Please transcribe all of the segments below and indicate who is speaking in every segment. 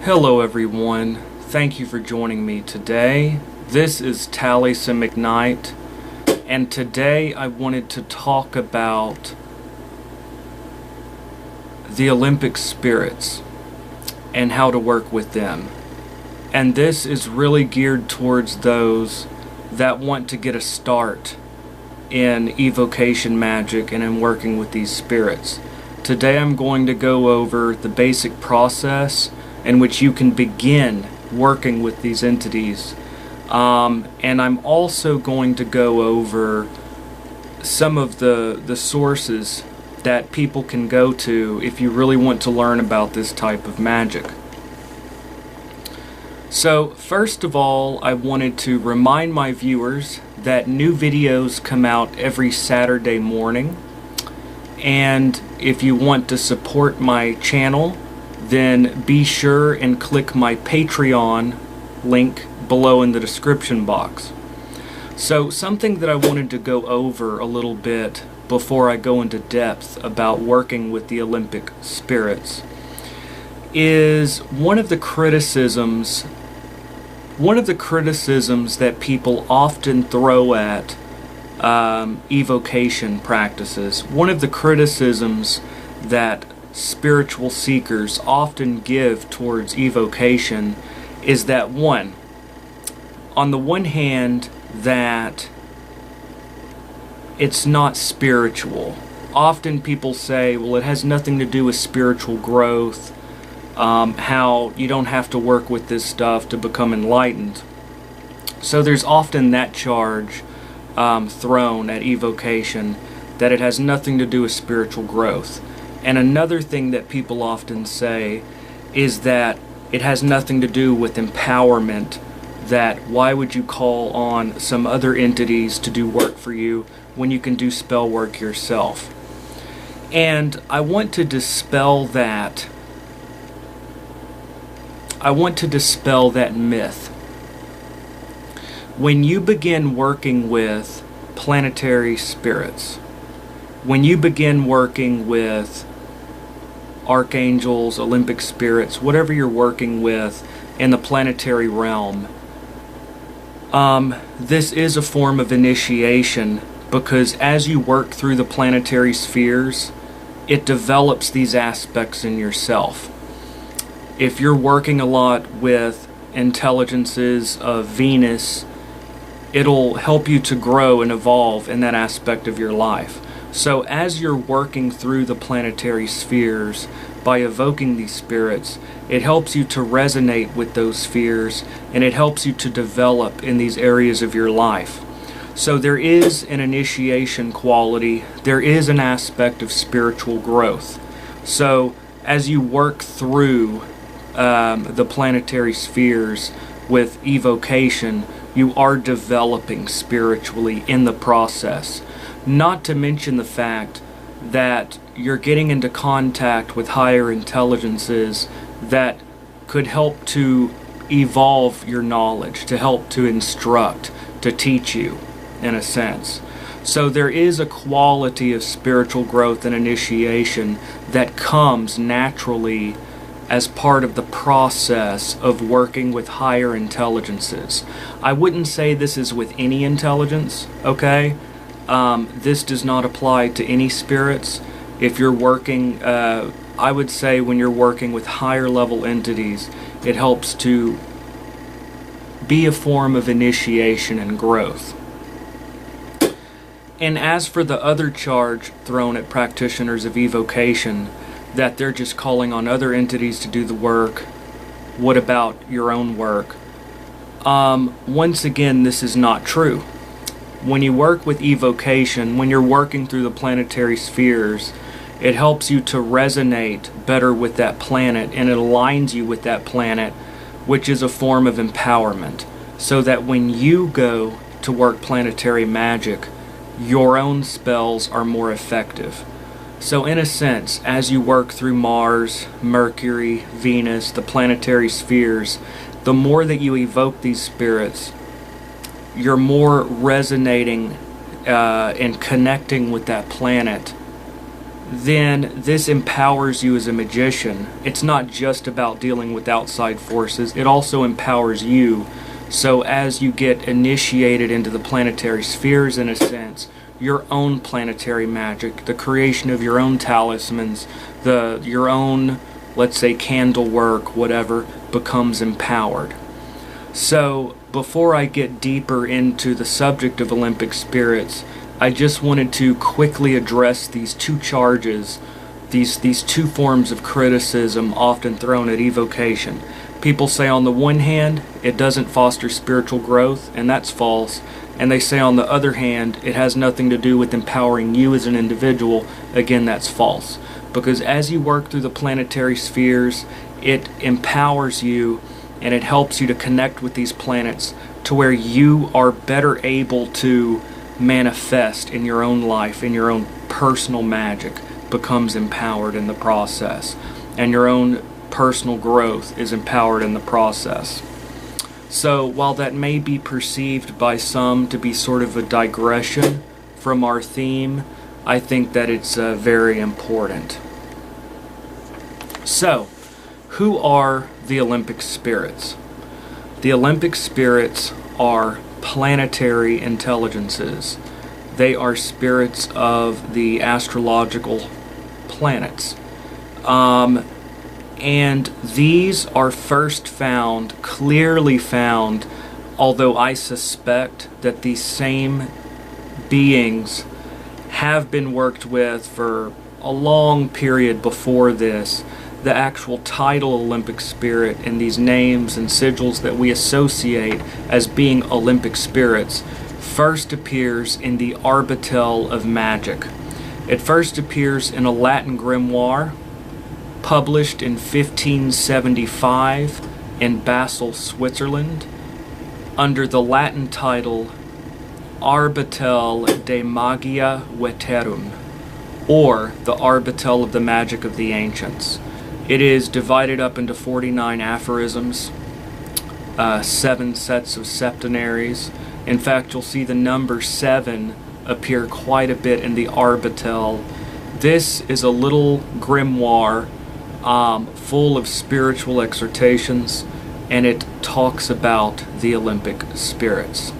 Speaker 1: Hello everyone, thank you for joining me today. This is Talisman Ignite, and today I wanted to talk about the Olympic spirits and how to work with them. And this is really geared towards those that want to get a start in evocation magic and in working with these spirits. Today I'm going to go over the basic process in which you can begin working with these entities. And I'm also going to go over some of the sources that people can go to if you really want to learn about this type of magic. So first of all, I wanted to remind my viewers that new videos come out every Saturday morning. And if you want to support my channel, then be sure and click my Patreon link below in the description box. So something that I wanted to go over a little bit before I go into depth about working with the Olympic spirits is one of the criticisms that people often throw at evocation practices. One of the criticisms that spiritual seekers often give towards evocation is that on the one hand, that it's not spiritual. Often people say, well, it has nothing to do with spiritual growth, how you don't have to work with this stuff to become enlightened. So there's often that charge thrown at evocation, that it has nothing to do with spiritual growth. And another thing that people often say is that it has nothing to do with empowerment, that why would you call on some other entities to do work for you when you can do spell work yourself? And I want to dispel that. I want to dispel that myth. When you begin working with planetary spirits, when you begin working with archangels, Olympic spirits, whatever you're working with in the planetary realm, this is a form of initiation, because as you work through the planetary spheres, it develops these aspects in yourself. If you're working a lot with intelligences of Venus, it'll help you to grow and evolve in that aspect of your life. So as you're working through the planetary spheres by evoking these spirits, it helps you to resonate with those spheres, and it helps you to develop in these areas of your life. So there is an initiation quality, there is an aspect of spiritual growth. So as you work through the planetary spheres with evocation, you are developing spiritually in the process. Not to mention the fact that you're getting into contact with higher intelligences that could help to evolve your knowledge, to help to instruct, to teach you, in a sense. So there is a quality of spiritual growth and initiation that comes naturally as part of the process of working with higher intelligences. I wouldn't say this is with any intelligence, okay? This does not apply to any spirits. If you're working, I would say when you're working with higher level entities, it helps to be a form of initiation and growth. And as for the other charge thrown at practitioners of evocation, that they're just calling on other entities to do the work, what about your own work? Once again, this is not true. When you work with evocation, when you're working through the planetary spheres, it helps you to resonate better with that planet, and it aligns you with that planet, which is a form of empowerment. So that when you go to work planetary magic, your own spells are more effective. So in a sense, as you work through Mars, Mercury, Venus, the planetary spheres, the more that you evoke these spirits, you're more resonating and connecting with that planet then this empowers you as a magician. It's not just about dealing with outside forces, it also empowers you. So as you get initiated into the planetary spheres, in a sense, your own planetary magic, the creation of your own talismans, your own, let's say, candle work, whatever, becomes empowered. So before I get deeper into the subject of Olympic spirits, I just wanted to quickly address these two charges, these two forms of criticism often thrown at evocation. People say on the one hand, it doesn't foster spiritual growth, and that's false. And they say on the other hand, it has nothing to do with empowering you as an individual. Again, that's false. Because as you work through the planetary spheres, it empowers you and it helps you to connect with these planets to where you are better able to manifest in your own life, in your own personal magic becomes empowered in the process. And your own personal growth is empowered in the process. So while that may be perceived by some to be sort of a digression from our theme, I think that it's very important. So, who are the Olympic spirits? The Olympic spirits are planetary intelligences. They are spirits of the astrological planets. And these are first found, clearly found, although I suspect that these same beings have been worked with for a long period before this. The actual title Olympic spirit and these names and sigils that we associate as being Olympic spirits first appears in the Arbatel of Magic. It first appears in a Latin grimoire published in 1575 in Basel, Switzerland, under the Latin title Arbatel de Magia Veterum, or the Arbatel of the Magic of the Ancients. It is divided up into 49 aphorisms, 7 sets of septenaries. In fact, you'll see the number 7 appear quite a bit in the Arbatel. This is a little grimoire full of spiritual exhortations, and it talks about the Olympic spirits.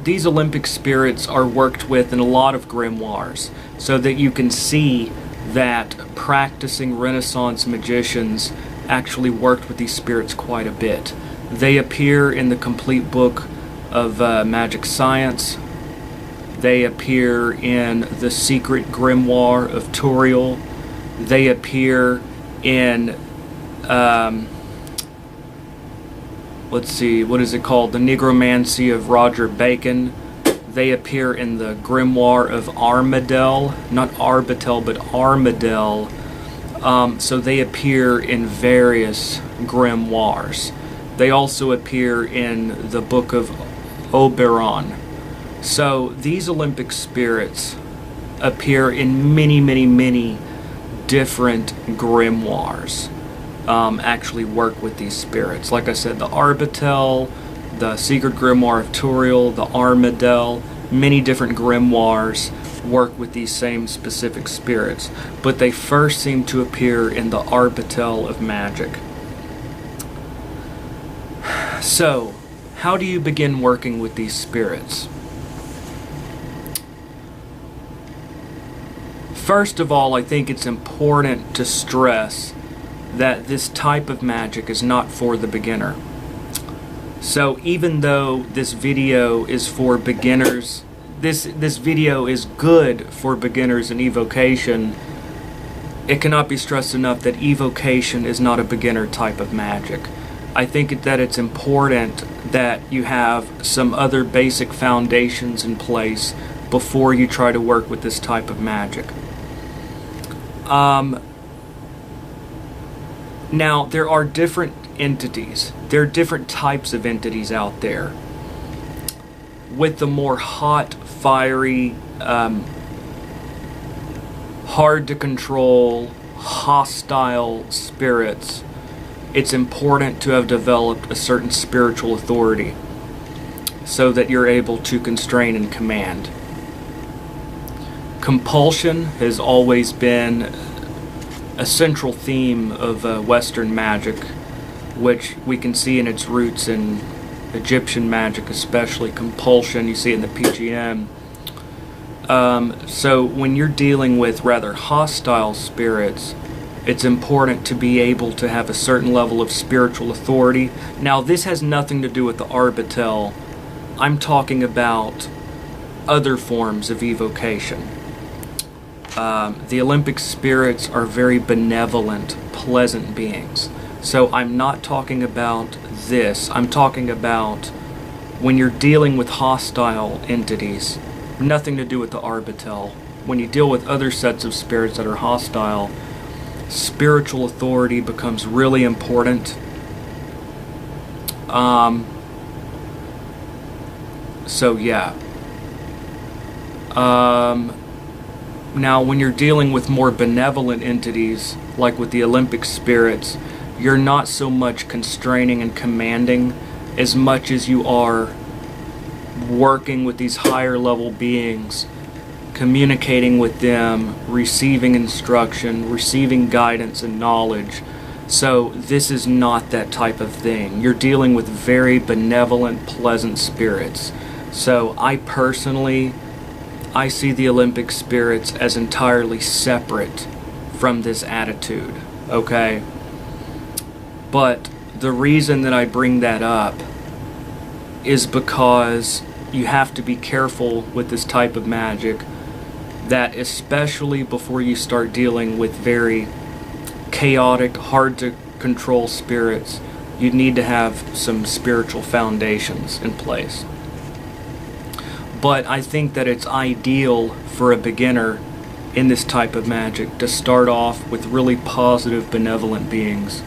Speaker 1: These Olympic spirits are worked with in a lot of grimoires, so that you can see that practicing Renaissance magicians actually worked with these spirits quite a bit. They appear in the complete book of Magic Science. They appear in the Secret Grimoire of Turiel. They appear in, let's see, what is it called? The Negromancy of Roger Bacon. They appear in the Grimoire of Armadale, not Arbatel, but Armadale. So they appear in various grimoires. They also appear in the Book of Oberon. So these Olympic spirits appear in many, many, many different grimoires. Actually work with these spirits. Like I said, the Arbatel, the Secret Grimoire of Turiel, the Armadale, many different grimoires work with these same specific spirits, but they first seem to appear in the Arbatel of Magic. So, how do you begin working with these spirits? First of all, I think it's important to stress that this type of magic is not for the beginner. So even though this video is for beginners, this video is good for beginners in evocation, it cannot be stressed enough that evocation is not a beginner type of magic. I think that it's important that you have some other basic foundations in place before you try to work with this type of magic. Now, there are different entities. There are different types of entities out there. With the more hot, fiery, hard to control, hostile spirits, it's important to have developed a certain spiritual authority so that you're able to constrain and command. Compulsion has always been a central theme of Western magic, which we can see in its roots in Egyptian magic, especially compulsion. You see it in the PGM. So when you're dealing with rather hostile spirits, it's important to be able to have a certain level of spiritual authority. Now, this has nothing to do with the Arbitel. I'm talking about other forms of evocation. The Olympic spirits are very benevolent, pleasant beings. So I'm not talking about this. I'm talking about when you're dealing with hostile entities, nothing to do with the Arbitel. When you deal with other sets of spirits that are hostile, spiritual authority becomes really important. So yeah. Now when you're dealing with more benevolent entities, like with the Olympic spirits, you're not so much constraining and commanding as much as you are working with these higher level beings, communicating with them, receiving instruction, receiving guidance and knowledge. So this is not that type of thing. You're dealing with very benevolent, pleasant spirits. So I see the Olympic spirits as entirely separate from this attitude, okay? But the reason that I bring that up is because you have to be careful with this type of magic, that especially before you start dealing with very chaotic, hard to control spirits, you need to have some spiritual foundations in place. But I think that it's ideal for a beginner in this type of magic to start off with really positive, benevolent beings,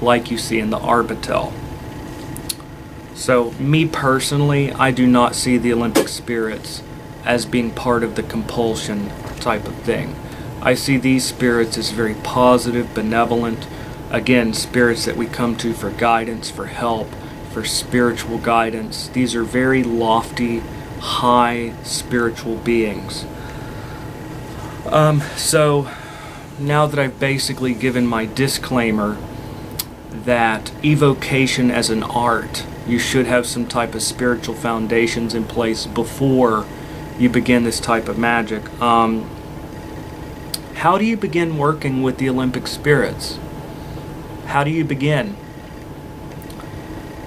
Speaker 1: like you see in the Arbitel. So, me personally, I do not see the Olympic spirits as being part of the compulsion type of thing. I see these spirits as very positive, benevolent, again, spirits that we come to for guidance, for help, for spiritual guidance. These are very lofty, high spiritual beings. So, now that I've basically given my disclaimer that evocation as an art, you should have some type of spiritual foundations in place before you begin this type of magic. How do you begin working with the Olympic spirits? How do you begin?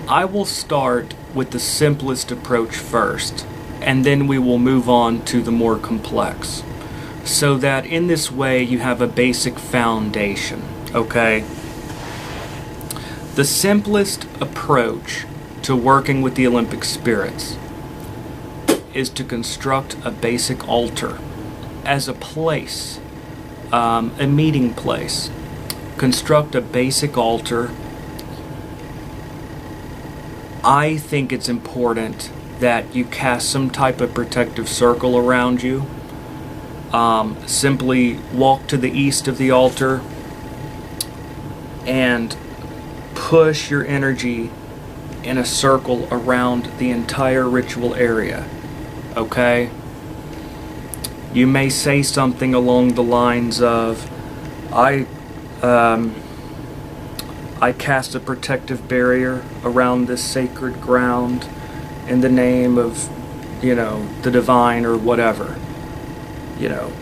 Speaker 1: I will start with the simplest approach first, and then we will move on to the more complex, so that in this way you have a basic foundation, okay? The simplest approach to working with the Olympic spirits is to construct a basic altar as a place, a meeting place. Construct a basic altar. I think it's important that you cast some type of protective circle around you. Simply walk to the east of the altar and push your energy in a circle around the entire ritual area, okay? You may say something along the lines of, I cast a protective barrier around this sacred ground in the name of, the divine or whatever.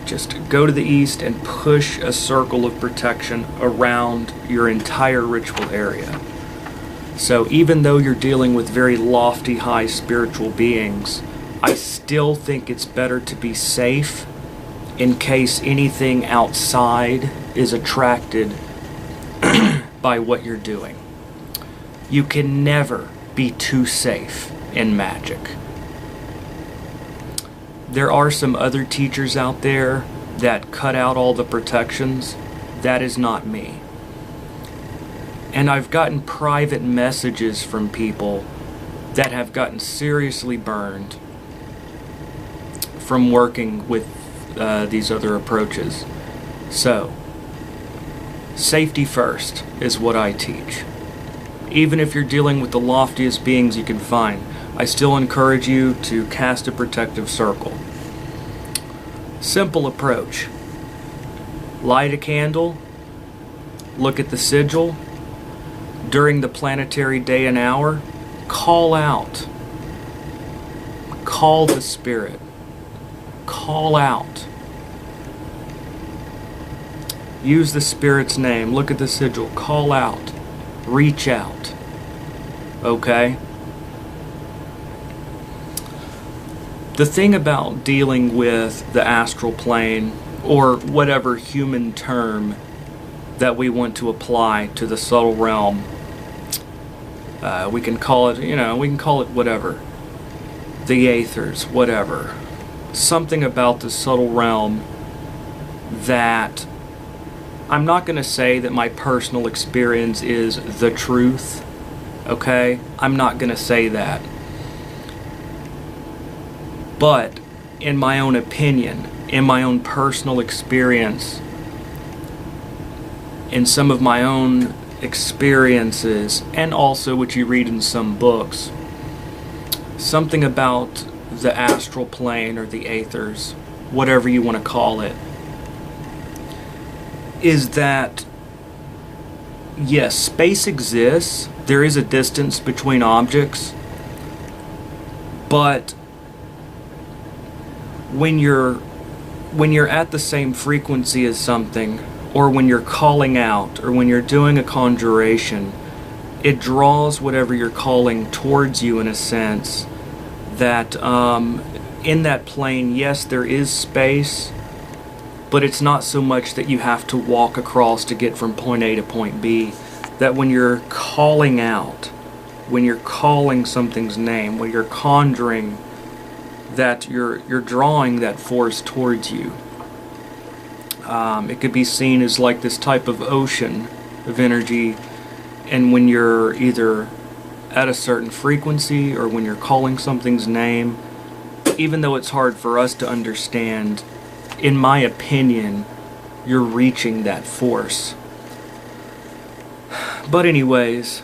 Speaker 1: Just go to the east and push a circle of protection around your entire ritual area. So even though you're dealing with very lofty, high spiritual beings, I still think it's better to be safe in case anything outside is attracted by what you're doing. You can never be too safe in magic. There are some other teachers out there that cut out all the protections. That is not me. And I've gotten private messages from people that have gotten seriously burned from working with these other approaches. So, safety first is what I teach. Even if you're dealing with the loftiest beings you can find, I still encourage you to cast a protective circle. Simple approach. Light a candle, look at the sigil. During the planetary day and hour, call out. Call the spirit. Call out. Use the spirit's name. Look at the sigil. Call out. Reach out. Okay? The thing about dealing with the astral plane, or whatever human term that we want to apply to the subtle realm, we can call it, we can call it whatever. The aethers, whatever. Something about the subtle realm that I'm not going to say that my personal experience is the truth, okay? I'm not going to say that. But in my own opinion, in my own personal experience, in some of my own experiences, and also what you read in some books, something about the astral plane or the aethers, whatever you want to call it, is that, yes, space exists, there is a distance between objects, but when you're at the same frequency as something, or when you're calling out, or when you're doing a conjuration, it draws whatever you're calling towards you in a sense that in that plane, yes, there is space, but it's not so much that you have to walk across to get from point A to point B. That when you're calling out, when you're calling something's name, when you're conjuring, that you're drawing that force towards you. It could be seen as like this type of ocean of energy, and when you're either at a certain frequency or when you're calling something's name, even though it's hard for us to understand, in my opinion, you're reaching that force. But anyways,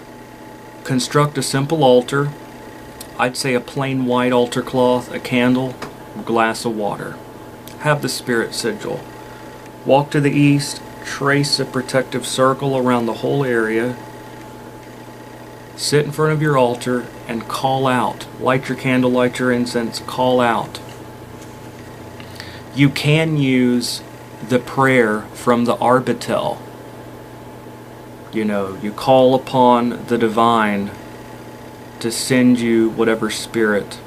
Speaker 1: construct a simple altar. I'd say a plain white altar cloth, a candle, a glass of water. Have the spirit sigil. Walk to the east, trace a protective circle around the whole area. Sit in front of your altar and call out. Light your candle, light your incense, call out. You can use the prayer from the Arbatel. You call upon the divine to send you whatever spirit.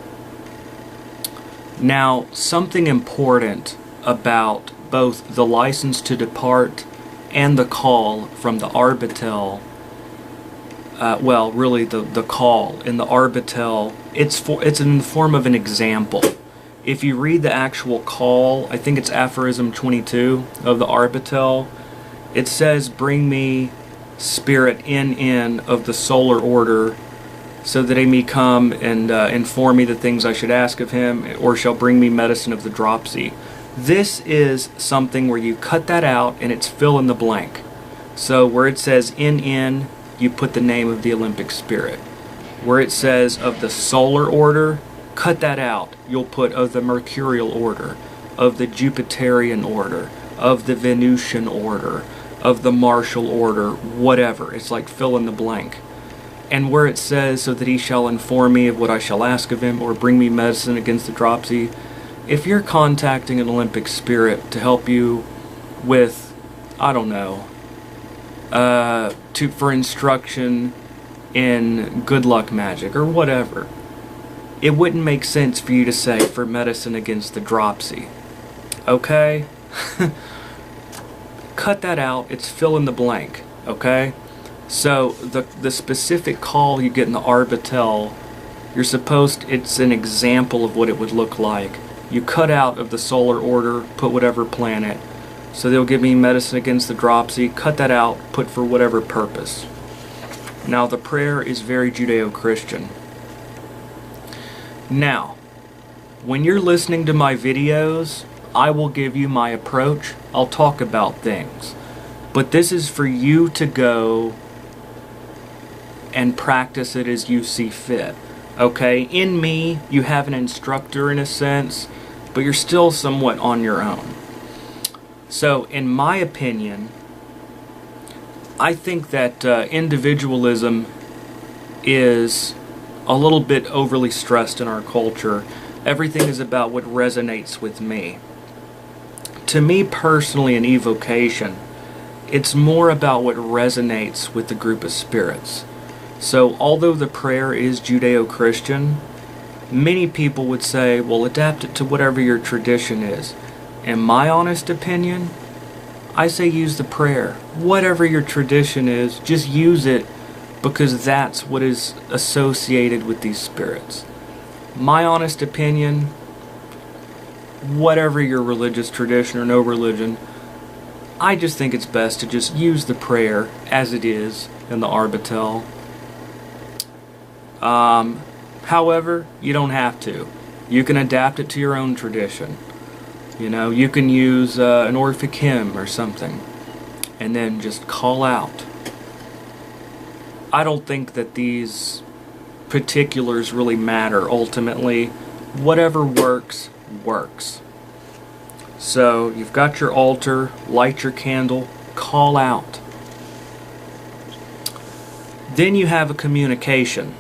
Speaker 1: Now, something important about both the license to depart and the call from the Arbatel, really the call in the Arbatel, it's in the form of an example. If you read the actual call, I think it's aphorism 22 of the Arbatel, it says, bring me spirit in of the solar order, so that he may come and inform me the things I should ask of him, or shall bring me medicine of the dropsy. This is something where you cut that out and it's fill in the blank. So where it says in, you put the name of the Olympic spirit. Where it says of the solar order, cut that out. You'll put of the Mercurial order, of the Jupiterian order, of the Venusian order, of the Martial order, whatever. It's like fill in the blank. And where it says, so that he shall inform me of what I shall ask of him, or bring me medicine against the dropsy, if you're contacting an Olympic spirit to help you with, I don't know, for instruction in good luck magic or whatever, it wouldn't make sense for you to say for medicine against the dropsy. Okay? Cut that out. It's fill in the blank. Okay? So the specific call you get in the Arbatel, it's an example of what it would look like. You cut out of the solar order, put whatever planet. So they'll give me medicine against the dropsy, cut that out, put for whatever purpose. Now the prayer is very Judeo-Christian. Now, when you're listening to my videos, I will give you my approach. I'll talk about things. But this is for you to go and practice it as you see fit. Okay? In me, you have an instructor in a sense but you're still somewhat on your own. So, in my opinion, I think that individualism is a little bit overly stressed in our culture. Everything is about what resonates with me. To me personally, in evocation, it's more about what resonates with the group of spirits. So, although the prayer is Judeo-Christian, many people would say, well, adapt it to whatever your tradition is. In my honest opinion, I say use the prayer. Whatever your tradition is, just use it, because that's what is associated with these spirits. My honest opinion, whatever your religious tradition or no religion, I just think it's best to just use the prayer as it is in the Arbatel. However, you don't have to. You can adapt it to your own tradition. You know, you can use an Orphic hymn or something, and then just call out. I don't think that these particulars really matter ultimately. Whatever works, works. So, you've got your altar, light your candle, call out. Then you have a communication.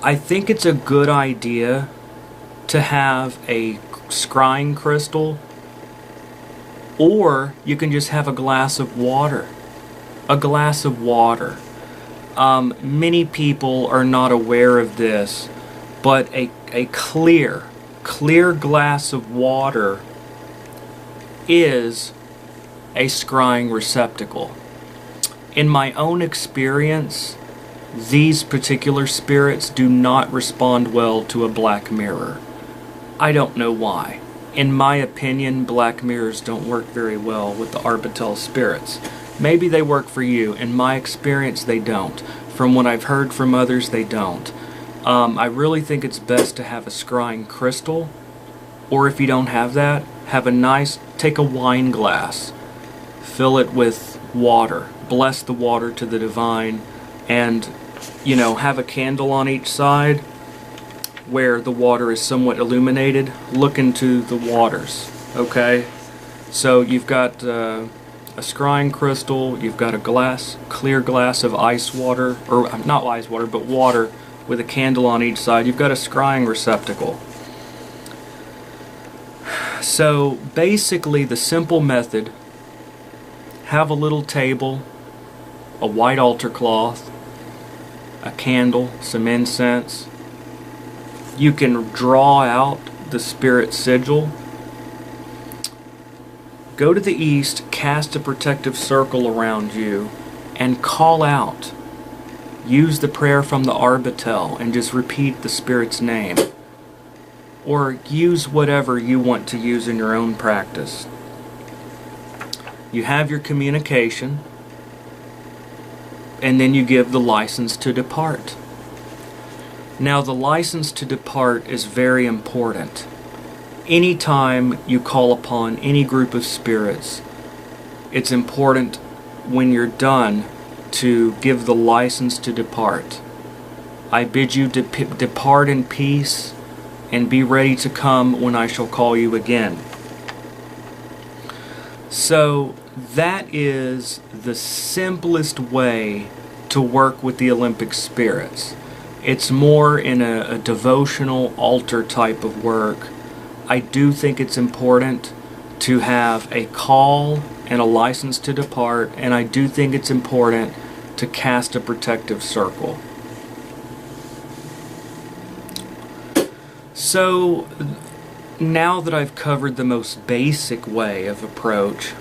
Speaker 1: I think it's a good idea to have a scrying crystal, or you can just have a glass of water. A glass of water. Many people are not aware of this, but a clear glass of water is a scrying receptacle. In my own experience, these particular spirits do not respond well to a black mirror. I don't know why. In my opinion, black mirrors don't work very well with the Arbatel spirits. Maybe they work for you. In my experience, they don't. From what I've heard from others, they don't. I really think it's best to have a scrying crystal, or if you don't have that, take a wine glass, fill it with water, bless the water to the divine, and, have a candle on each side where the water is somewhat illuminated. Look into the waters, okay? So you've got a scrying crystal, you've got a clear glass of ice water, or not ice water, but water with a candle on each side. You've got a scrying receptacle. So basically the simple method, have a little table, a white altar cloth, a candle, some incense. You can draw out the spirit sigil. Go to the east, cast a protective circle around you, and call out. Use the prayer from the Arbatel and just repeat the spirit's name. Or use whatever you want to use in your own practice. You have your communication, and then you give the license to depart. Now, the license to depart is very important. Anytime you call upon any group of spirits, it's important when you're done to give the license to depart. I bid you depart in peace, and be ready to come when I shall call you again. So that is the simplest way to work with the Olympic spirits. It's more in a devotional altar type of work. I do think it's important to have a call and a license to depart, and I do think it's important to cast a protective circle. So, now that I've covered the most basic way of approach,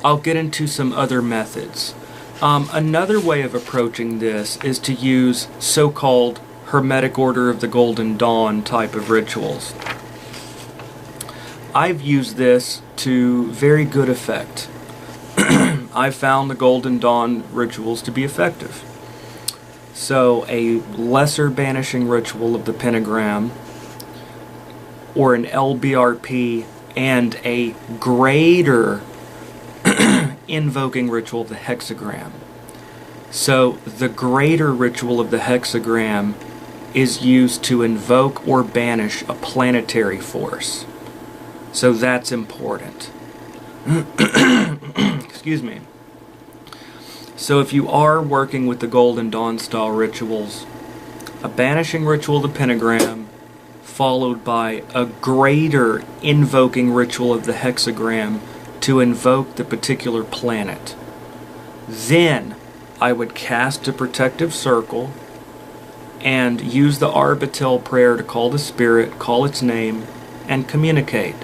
Speaker 1: I'll get into some other methods. Another way of approaching this is to use so-called Hermetic Order of the Golden Dawn type of rituals. I've used this to very good effect. I've found the Golden Dawn rituals to be effective. So a lesser banishing ritual of the pentagram, or an LBRP, and a greater invoking ritual of the hexagram. So the greater ritual of the hexagram is used to invoke or banish a planetary force. So that's important. Excuse me. So if you are working with the Golden Dawn style rituals, a banishing ritual of the pentagram, followed by a greater invoking ritual of the hexagram to invoke the particular planet. Then I would cast a protective circle and use the Arbatel prayer to call the spirit, call its name, and communicate.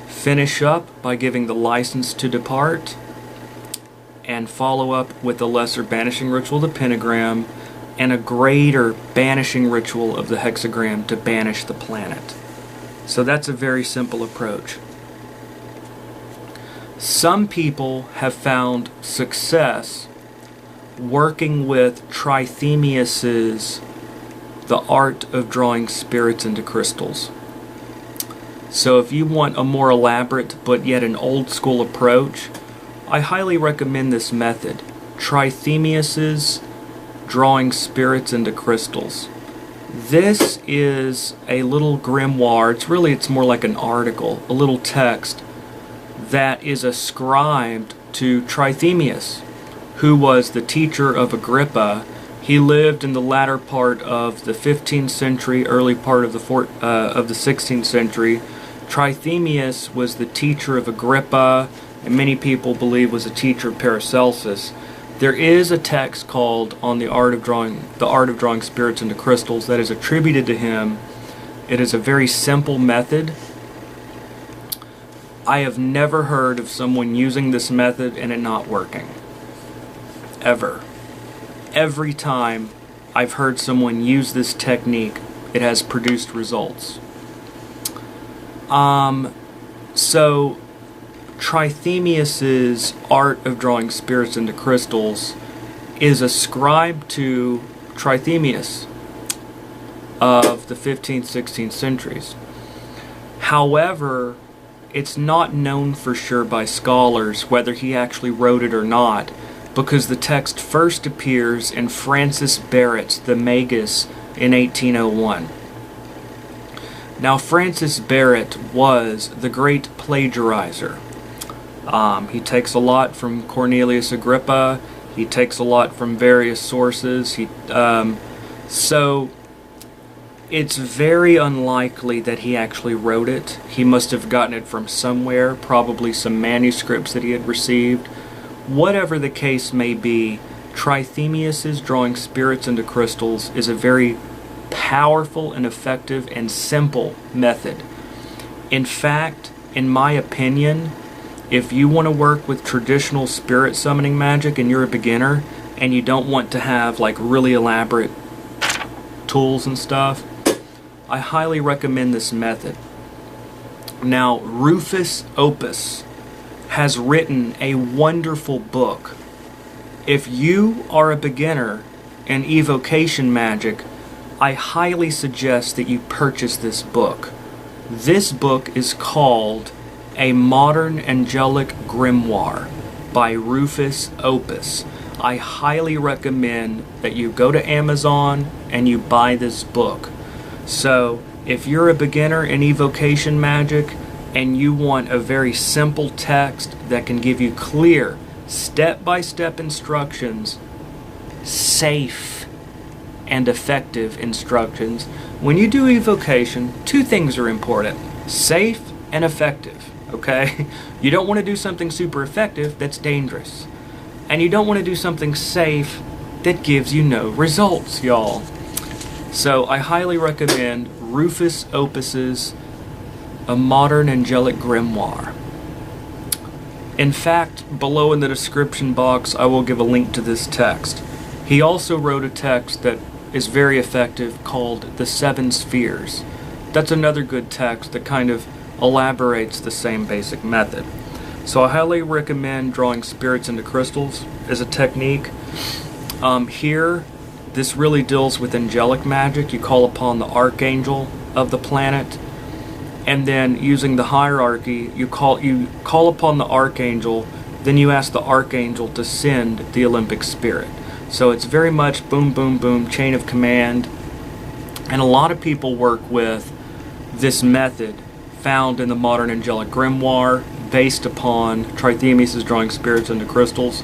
Speaker 1: Finish up by giving the license to depart, and follow up with the lesser banishing ritual of the pentagram and a greater banishing ritual of the hexagram to banish the planet. So that's a very simple approach. Some people have found success working with Trithemius's The Art of Drawing Spirits into Crystals. So if you want a more elaborate but yet an old school approach, I highly recommend this method, Trithemius's Drawing Spirits into Crystals. This is a little grimoire. It's more like an article, a little text that is ascribed to Trithemius, who was the teacher of Agrippa. He lived in the latter part of the 15th century, early part of the 16th century. Trithemius was the teacher of Agrippa, and many people believe was a teacher of Paracelsus. There is a text called "On the Art of Drawing Spirits into Crystals" that is attributed to him. It is a very simple method. I have never heard of someone using this method and it not working. Ever. Every time I've heard someone use this technique, it has produced results. So Trithemius's Art of Drawing Spirits into Crystals is ascribed to Trithemius of the 15th, 16th centuries. However, it's not known for sure by scholars whether he actually wrote it or not, because the text first appears in Francis Barrett's The Magus in 1801. Now, Francis Barrett was the great plagiarizer. He takes a lot from Cornelius Agrippa. He takes a lot from various sources. So it's very unlikely that he actually wrote it. He must have gotten it from somewhere, probably some manuscripts that he had received. Whatever the case may be, Trithemius's Drawing Spirits into Crystals is a very powerful and effective and simple method. In fact, in my opinion, if you want to work with traditional spirit summoning magic and you're a beginner and you don't want to have like really elaborate tools and stuff, I highly recommend this method. Now, Rufus Opus has written a wonderful book. If you are a beginner in evocation magic, I highly suggest that you purchase this book. This book is called A Modern Angelic Grimoire by Rufus Opus. I highly recommend that you go to Amazon and you buy this book. So, if you're a beginner in evocation magic and you want a very simple text that can give you clear, step-by-step instructions, safe and effective instructions, when you do evocation, two things are important: safe and effective, okay? You don't want to do something super effective that's dangerous. And you don't want to do something safe that gives you no results, y'all. So I highly recommend Rufus Opus's A Modern Angelic Grimoire. In fact, below in the description box, I will give a link to this text. He also wrote a text that is very effective called The Seven Spheres. That's another good text that kind of elaborates the same basic method. So I highly recommend Drawing Spirits into Crystals as a technique. Here, this really deals with angelic magic. You call upon the archangel of the planet, and then using the hierarchy, you call upon the archangel, then you ask the archangel to send the Olympic spirit. So it's very much boom, boom, boom, chain of command. And a lot of people work with this method found in the Modern Angelic Grimoire, based upon Trithemius' Drawing Spirits into Crystals,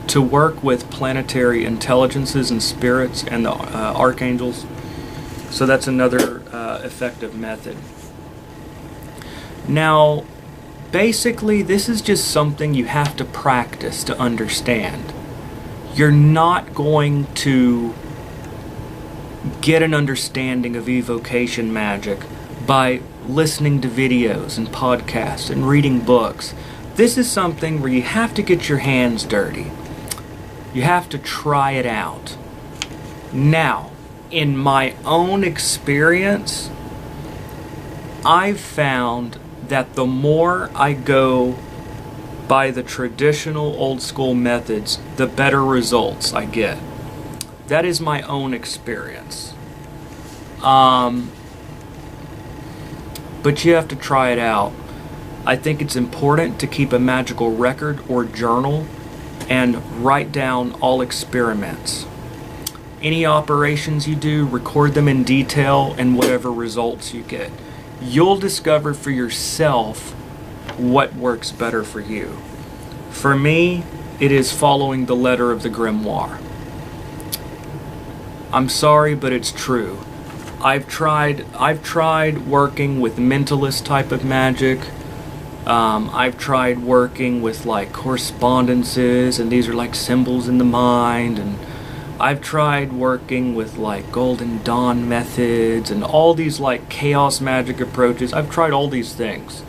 Speaker 1: to work with planetary intelligences and spirits and the archangels. So that's another effective method. Now, basically, this is just something you have to practice to understand. You're not going to get an understanding of evocation magic by listening to videos and podcasts and reading books. This is something where you have to get your hands dirty. You have to try it out. Now, in my own experience, I've found that the more I go by the traditional old school methods, the better results I get. That is my own experience. But you have to try it out. I think it's important to keep a magical record or journal and write down all experiments. Any operations you do, record them in detail and whatever results you get. You'll discover for yourself what works better for you. For me, it is following the letter of the grimoire. I'm sorry, but it's true. I've tried working with mentalist type of magic. I've tried working with like correspondences, and these are like symbols in the mind, and I've tried working with like Golden Dawn methods and all these like chaos magic approaches. I've tried all these things.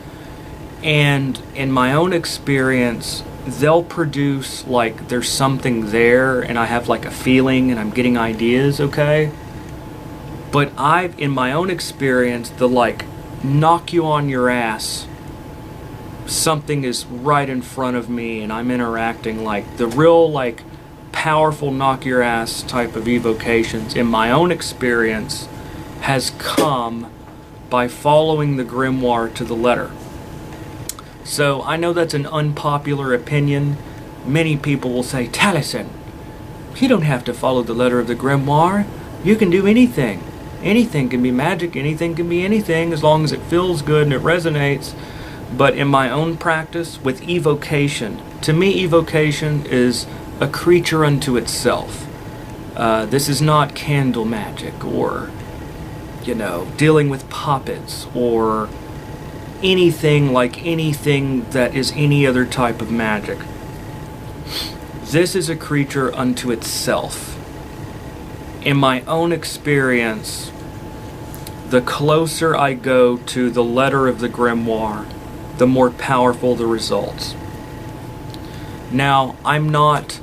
Speaker 1: And in my own experience, they'll produce like there's something there and I have like a feeling and I'm getting ideas, okay? But in my own experience, the like knock you on your ass, something is right in front of me and I'm interacting, like the real like powerful knock your ass type of evocations in my own experience has come by following the grimoire to the letter. So I know that's an unpopular opinion. Many people will say, Taliesin, you don't have to follow the letter of the grimoire. You can do anything. Anything can be magic, anything can be anything as long as it feels good and it resonates. But in my own practice with evocation, to me evocation is a creature unto itself. This is not candle magic or, dealing with puppets or anything like anything that is any other type of magic. This is a creature unto itself. In my own experience, the closer I go to the letter of the grimoire, the more powerful the results. Now, I'm not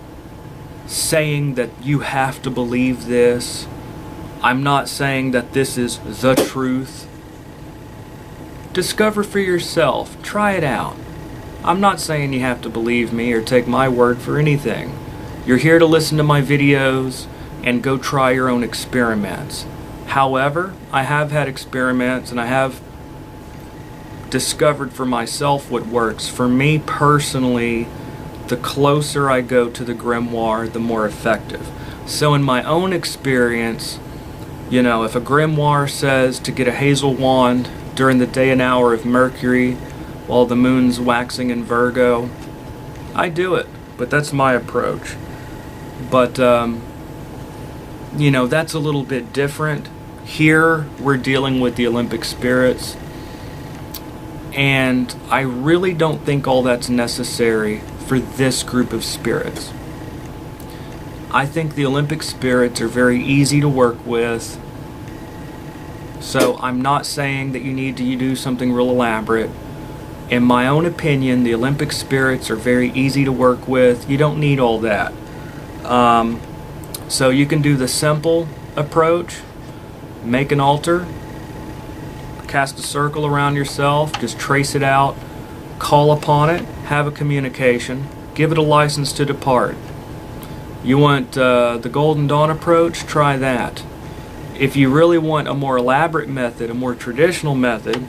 Speaker 1: saying that you have to believe this. I'm not saying that this is the truth. Discover for yourself. Try it out. I'm not saying you have to believe me or take my word for anything. You're here to listen to my videos and go try your own experiments. However, I have had experiments and I have discovered for myself what works. For me personally, the closer I go to the grimoire, the more effective. So in my own experience, if a grimoire says to get a hazel wand during the day and hour of Mercury while the moon's waxing in Virgo, I do it. But that's my approach. But, that's a little bit different. Here, we're dealing with the Olympic spirits. And I really don't think all that's necessary for this group of spirits. I think the Olympic spirits are very easy to work with. So I'm not saying that you need to do something real elaborate. In my own opinion, the Olympic spirits are very easy to work with. You don't need all that. So you can do the simple approach. Make an altar. Cast a circle around yourself. Just trace it out. Call upon it. Have a communication. Give it a license to depart. You want the Golden Dawn approach? Try that. If you really want a more elaborate method, a more traditional method,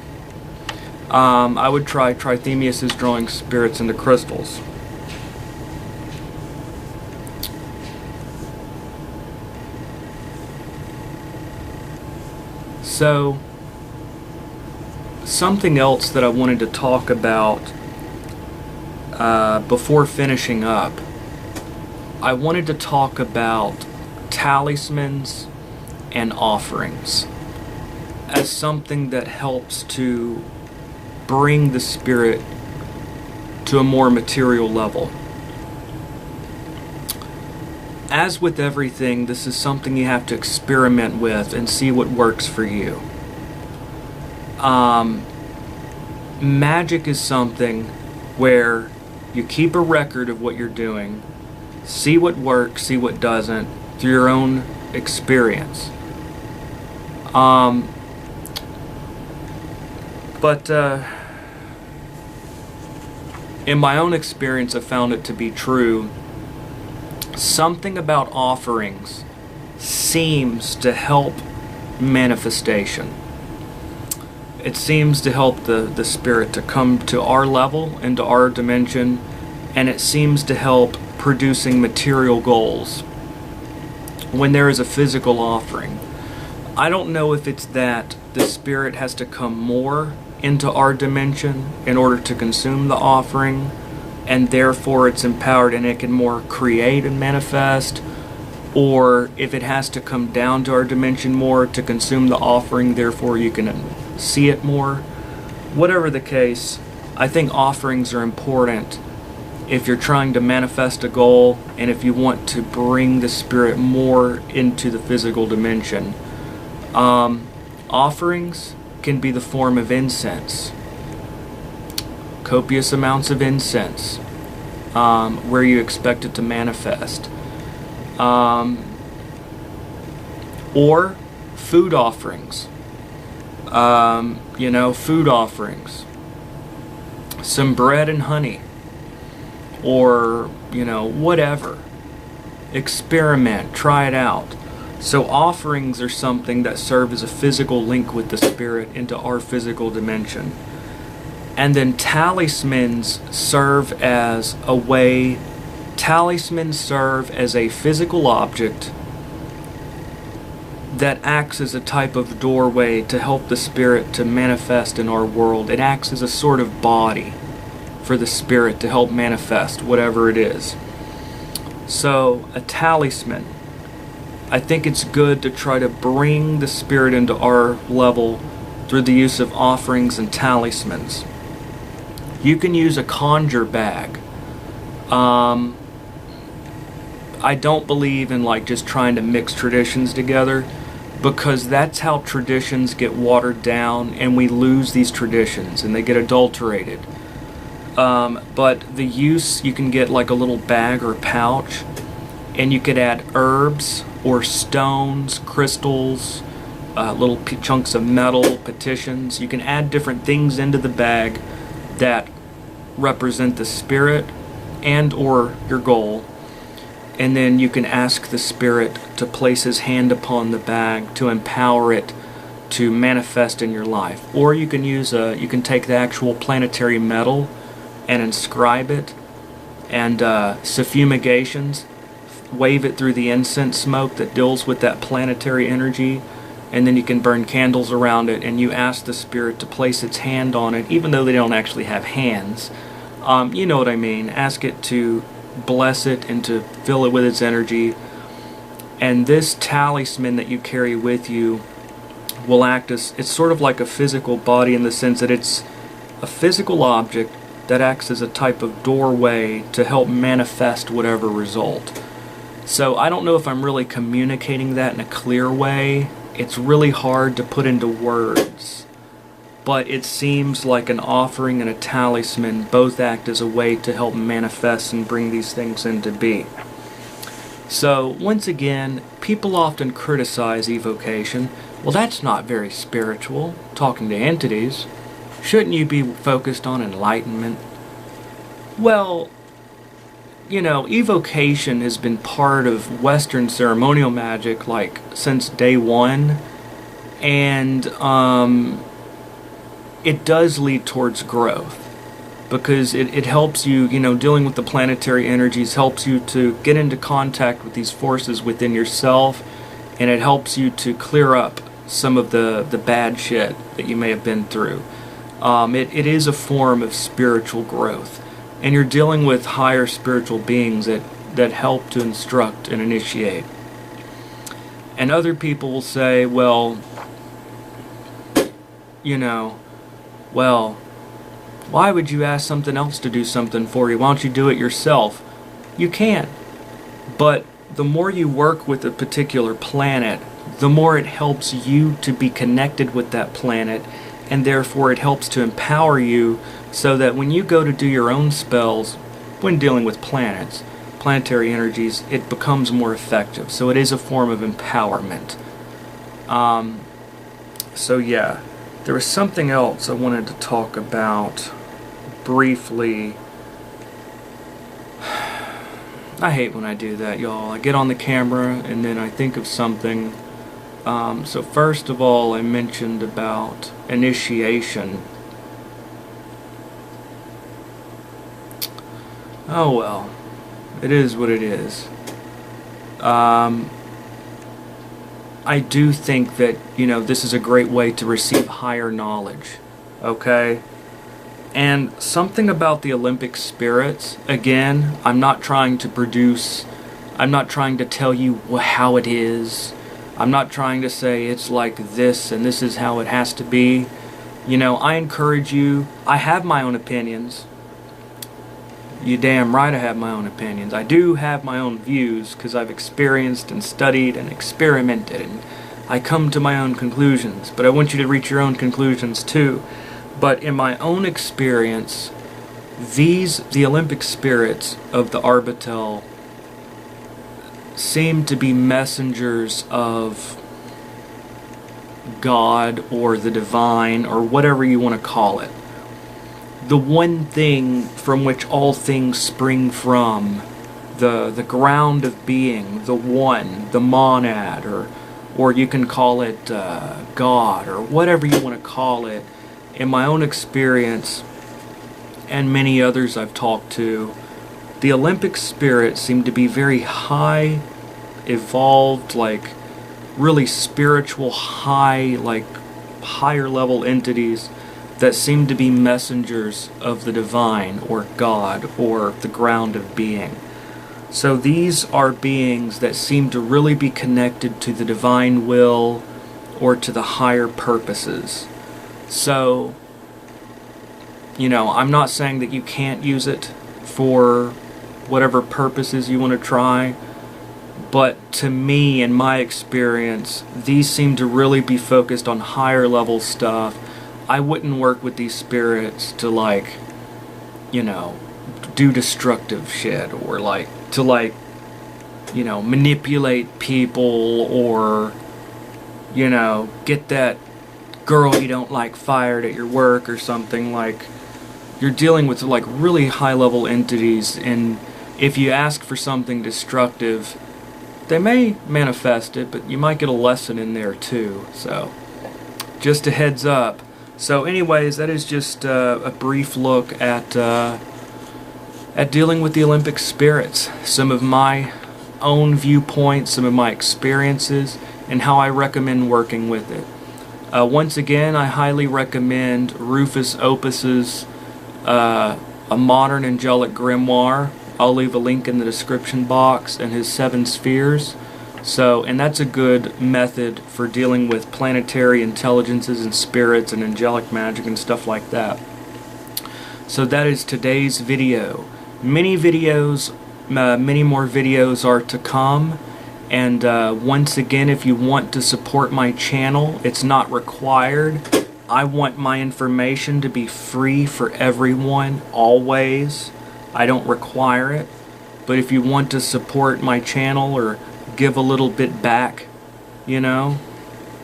Speaker 1: I would try Trithemius' Drawing Spirits into Crystals. So, something else that I wanted to talk about before finishing up, I wanted to talk about talismans and offerings as something that helps to bring the spirit to a more material level. As with everything, this is something you have to experiment with and see what works for you. Magic is something where you keep a record of what you're doing, see what works, see what doesn't, through your own experience. But in my own experience, I found it to be true. Something about offerings seems to help manifestation. It seems to help the spirit to come to our level, into our dimension, and it seems to help producing material goals when there is a physical offering. I don't know if it's that the spirit has to come more into our dimension in order to consume the offering, and therefore it's empowered and it can more create and manifest, or if it has to come down to our dimension more to consume the offering, therefore you can see it more. Whatever the case, I think offerings are important if you're trying to manifest a goal and if you want to bring the spirit more into the physical dimension. Offerings can be the form of incense, copious amounts of incense, where you expect it to manifest, or food offerings. Food offerings, some bread and honey, or whatever. Experiment, try it out. So offerings are something that serve as a physical link with the spirit into our physical dimension. And then talismans serve as a way, talismans serve as a physical object that acts as a type of doorway to help the spirit to manifest in our world. It acts as a sort of body for the spirit to help manifest whatever it is. So a talisman, I think it's good to try to bring the spirit into our level through the use of offerings and talismans. You can use a conjure bag. I don't believe in just trying to mix traditions together, because that's how traditions get watered down and we lose these traditions and they get adulterated. But the use, you can get a little bag or pouch, and you could add herbs or stones, crystals, little chunks of metal, petitions. You can add different things into the bag that represent the spirit and or your goal. And then you can ask the spirit to place his hand upon the bag to empower it to manifest in your life. Or you can you can take the actual planetary metal and inscribe it, and suffumigations, wave it through the incense smoke that deals with that planetary energy, and then you can burn candles around it, and you ask the spirit to place its hand on it, even though they don't actually have hands. You know what I mean. Ask it to bless it and to fill it with its energy. And this talisman that you carry with you will act as, it's sort of like a physical body in the sense that it's a physical object that acts as a type of doorway to help manifest whatever result. So I don't know if I'm really communicating that in a clear way. It's really hard to put into words. But it seems like an offering and a talisman both act as a way to help manifest and bring these things into being. So, once again, people often criticize evocation. Well, that's not very spiritual, talking to entities. Shouldn't you be focused on enlightenment? Well, evocation has been part of Western ceremonial magic since day one. And it does lead towards growth, because it helps you, dealing with the planetary energies helps you to get into contact with these forces within yourself, and it helps you to clear up some of the bad shit that you may have been through. It is a form of spiritual growth, and you're dealing with higher spiritual beings that help to instruct and initiate. And other people will say, well, well, why would you ask something else to do something for you? Why don't you do it yourself? You can. But the more you work with a particular planet, the more it helps you to be connected with that planet, and therefore it helps to empower you so that when you go to do your own spells, when dealing with planets, planetary energies, it becomes more effective. So it is a form of empowerment. So yeah, there was something else I wanted to talk about briefly. I hate when I do that, y'all. I get on the camera and then I think of something. So first of all, I mentioned about initiation. Oh well, it is what it is. I do think that, this is a great way to receive higher knowledge. Okay? And something about the Olympic spirits, again, I'm not trying to tell you how it is. I'm not trying to say it's like this and this is how it has to be. I encourage you. I have my own opinions. You damn right I have my own opinions. I do have my own views because I've experienced and studied and experimented, and I come to my own conclusions. But I want you to reach your own conclusions too. But in my own experience, the Olympic spirits of the Arbitel seem to be messengers of God or the divine or whatever you want to call it. The one thing from which all things spring from, the ground of being, the one, the monad, or you can call it God or whatever you want to call it. In my own experience, and many others I've talked to, the Olympic spirits seem to be very high, evolved, like really spiritual, higher level entities that seem to be messengers of the divine or God or the ground of being. So these are beings that seem to really be connected to the divine will or to the higher purposes. So, I'm not saying that you can't use it for whatever purposes you want to try, but to me, in my experience, these seem to really be focused on higher level stuff. I wouldn't work with these spirits to do destructive shit or manipulate people or, get that girl you don't like fired at your work or something. You're dealing with really high level entities, and if you ask for something destructive, they may manifest it, but you might get a lesson in there too. So just a heads up. So anyways, that is just a brief look at dealing with the Olympic spirits, some of my own viewpoints, some of my experiences, and how I recommend working with it. Once again, I highly recommend Rufus Opus's A Modern Angelic Grimoire. I'll leave a link in the description box, and his 7 spheres. And that's a good method for dealing with planetary intelligences and spirits and angelic magic and stuff like that. So that is today's video. Many more videos are to come. And once again, if you want to support my channel, it's not required. I want my information to be free for everyone, always. I don't require it. But if you want to support my channel or give a little bit back,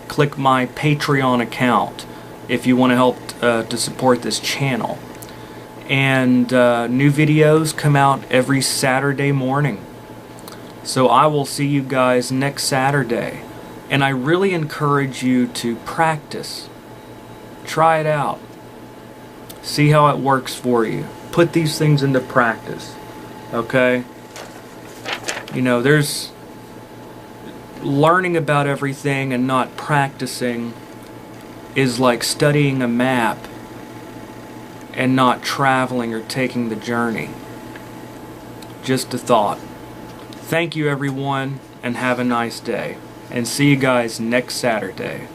Speaker 1: click my Patreon account if you want to help to support this channel. And new videos come out every Saturday morning. So I will see you guys next Saturday. And I really encourage you to practice. Try it out. See how it works for you. Put these things into practice. Okay? learning about everything and not practicing is like studying a map and not traveling or taking the journey. Just a thought. Thank you, everyone, and have a nice day. And see you guys next Saturday.